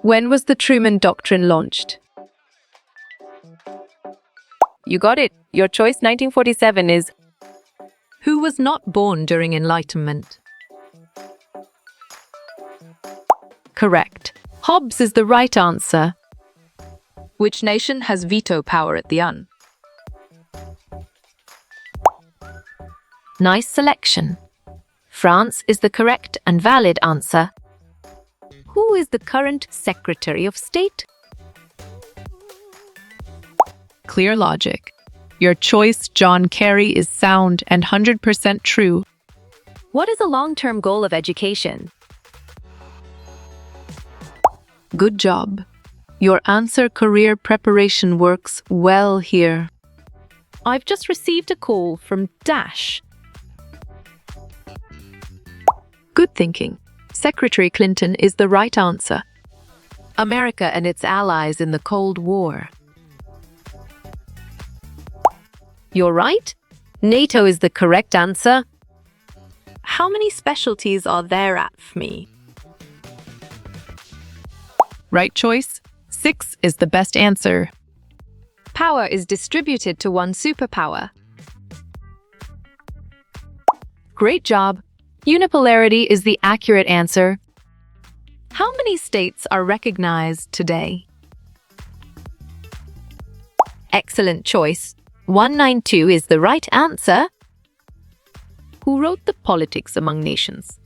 When was the Truman Doctrine launched? You got it. Your choice 1947 is. Who was not born during Enlightenment? Correct. Hobbes is the right answer. Which nation has veto power at the UN? Nice selection. France is the correct and valid answer. Who is the current Secretary of State? Clear logic. Your choice, John Kerry, is sound and 100% true. What is a long-term goal of education? Good job. Your answer career preparation works well here. I've just received a call from Dash. Good thinking. Secretary Clinton is the right answer. America and its allies in the Cold War. You're right. NATO is the correct answer. How many specialties are there at FME? Right choice. 6 is the best answer. Power is distributed to one superpower. Great job. Unipolarity is the accurate answer. How many states are recognized today? Excellent choice. 192 is the right answer. Who wrote The Politics Among Nations?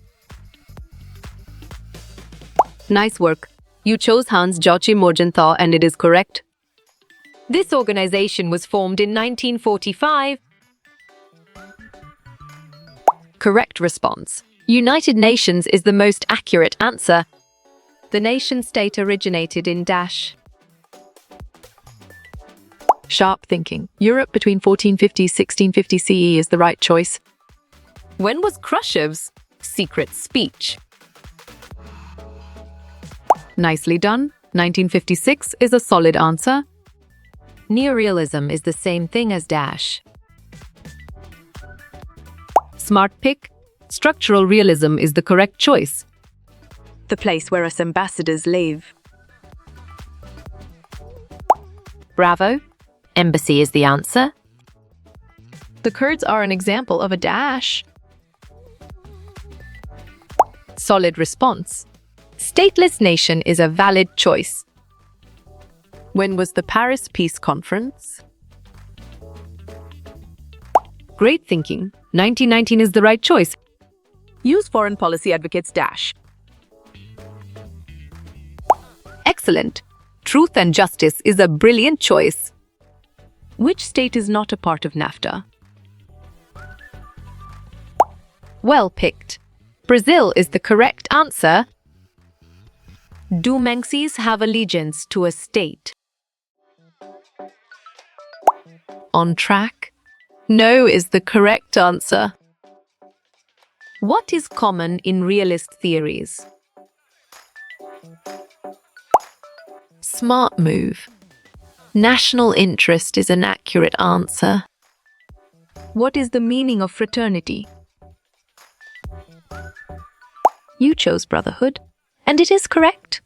Nice work. You chose Hans-Joachim Morgenthau and it is correct. This organization was formed in 1945. Correct response. United Nations is the most accurate answer. The nation-state originated in Dash. Sharp thinking. Europe between 1450-1650 CE is the right choice. When was Khrushchev's secret speech? Nicely done. 1956 is a solid answer. Neorealism is the same thing as Dash. Smart pick. Structural realism is the correct choice. The place where us ambassadors live. Bravo. Embassy is the answer. The Kurds are an example of a Dash. Solid response. Stateless nation is a valid choice. When was the Paris Peace Conference? Great thinking. 1919 is the right choice. Use foreign policy advocates Dash. Excellent. Truth and justice is a brilliant choice. Which state is not a part of NAFTA? Well picked. Brazil is the correct answer. Do Menzies have allegiance to a state? On track. No is the correct answer. What is common in realist theories? Smart move. National interest is an accurate answer. What is the meaning of fraternity? You chose brotherhood, and it is correct.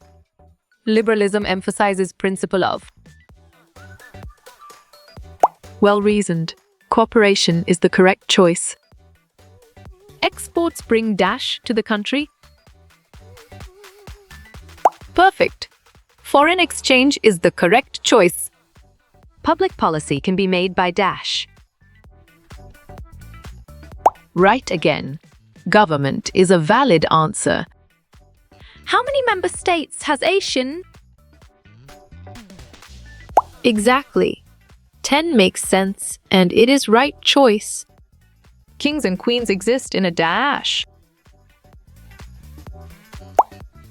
Liberalism emphasizes principle of. Well reasoned. Cooperation is the correct choice. Exports bring Dash to the country. Perfect. Foreign exchange is the correct choice. Public policy can be made by Dash. Right again. Government is a valid answer. How many member states has Asian? Exactly. 10 makes sense, and it is right choice. Kings and queens exist in a Dash.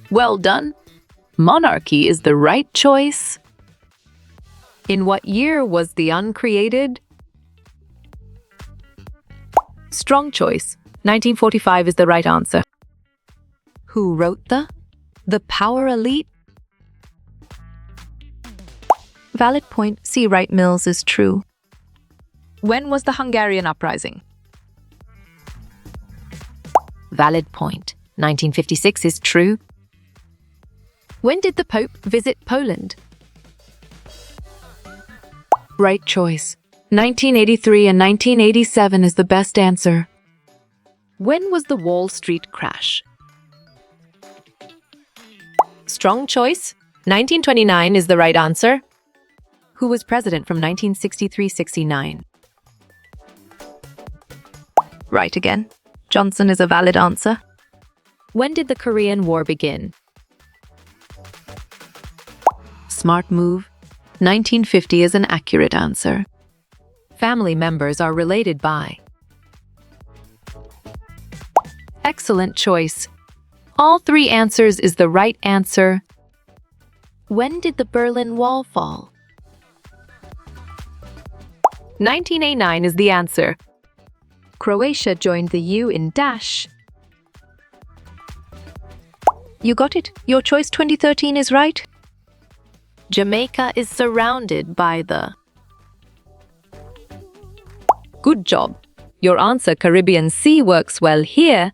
Well done. Monarchy is the right choice. In what year was the UN created? Strong choice. 1945 is the right answer. Who wrote The Power Elite? Valid point. C. Wright Mills is true. When was the Hungarian uprising? Valid point. 1956 is true. When did the Pope visit Poland? Right choice. 1983 and 1987 is the best answer. When was the Wall Street crash? Strong choice. 1929 is the right answer. Who was president from 1963-69? Right again. Johnson is a valid answer. When did the Korean War begin? Smart move. 1950 is an accurate answer. Family members are related by. Excellent choice. All three answers is the right answer. When did the Berlin Wall fall? 1989 is the answer. Croatia joined the EU in dash. You got it. Your choice 2013 is right. Jamaica is surrounded by the. Good job. Your answer Caribbean Sea works well here.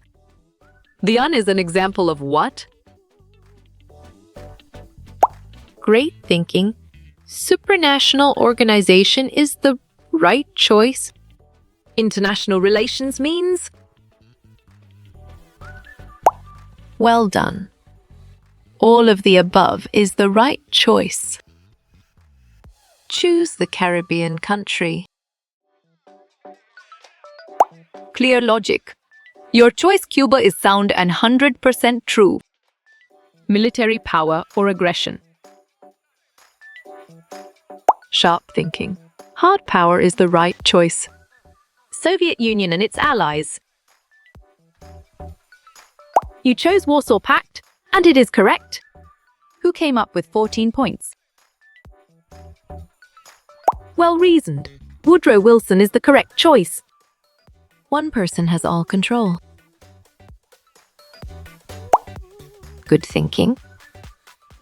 The UN is an example of what? Great thinking. Supranational organization is the right choice. International relations means. Well done. All of the above is the right choice. Choose the Caribbean country. Clear logic. Your choice Cuba is sound and 100% true. Military power or aggression. Sharp thinking. Hard power is the right choice. Soviet Union and its allies. You chose Warsaw Pact, and it is correct. Who came up with 14 points? Well reasoned. Woodrow Wilson is the correct choice. One person has all control. Good thinking.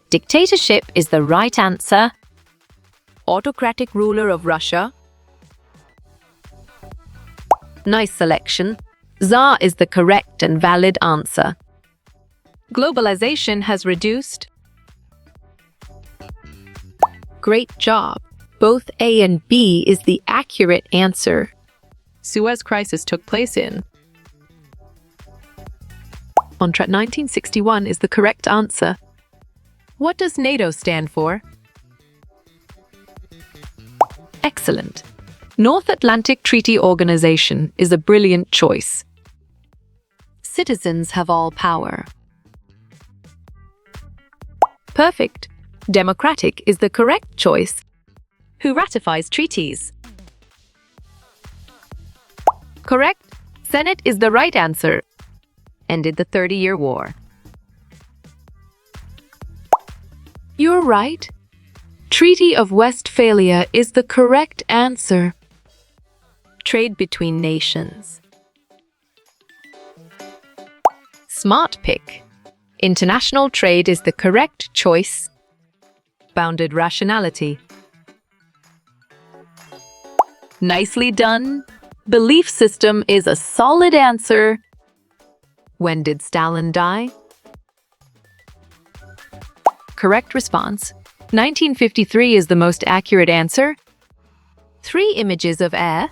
Dictatorship is the right answer. Autocratic ruler of Russia. Nice selection. Tsar is the correct and valid answer. Globalization has reduced. Great job. Both A and B is the accurate answer. Suez Crisis took place in. Montreal 1961 is the correct answer. What does NATO stand for? Excellent. North Atlantic Treaty Organization is a brilliant choice. Citizens have all power. Perfect. Democratic is the correct choice. Who ratifies treaties? Correct. Senate is the right answer. Ended the 30-Year War. You're right. Treaty of Westphalia is the correct answer. Trade between nations. Smart pick. International trade is the correct choice. Bounded rationality. Nicely done. Belief system is a solid answer. When did Stalin die? Correct response. 1953 is the most accurate answer. 3 images of air.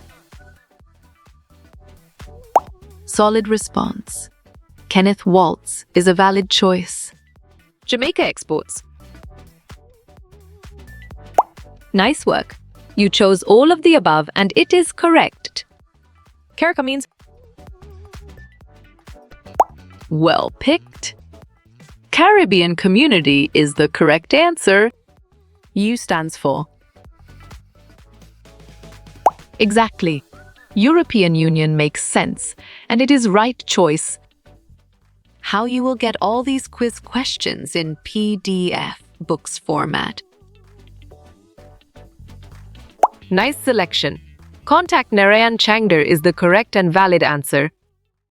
Solid response. Kenneth Waltz is a valid choice. Jamaica exports. Nice work. You chose all of the above and it is correct. Carica means. Well picked. Caribbean community is the correct answer. U stands for. Exactly. European Union makes sense, and it is right choice. How you will get all these quiz questions in PDF books format. Nice selection. Contact Narayan Changder is the correct and valid answer.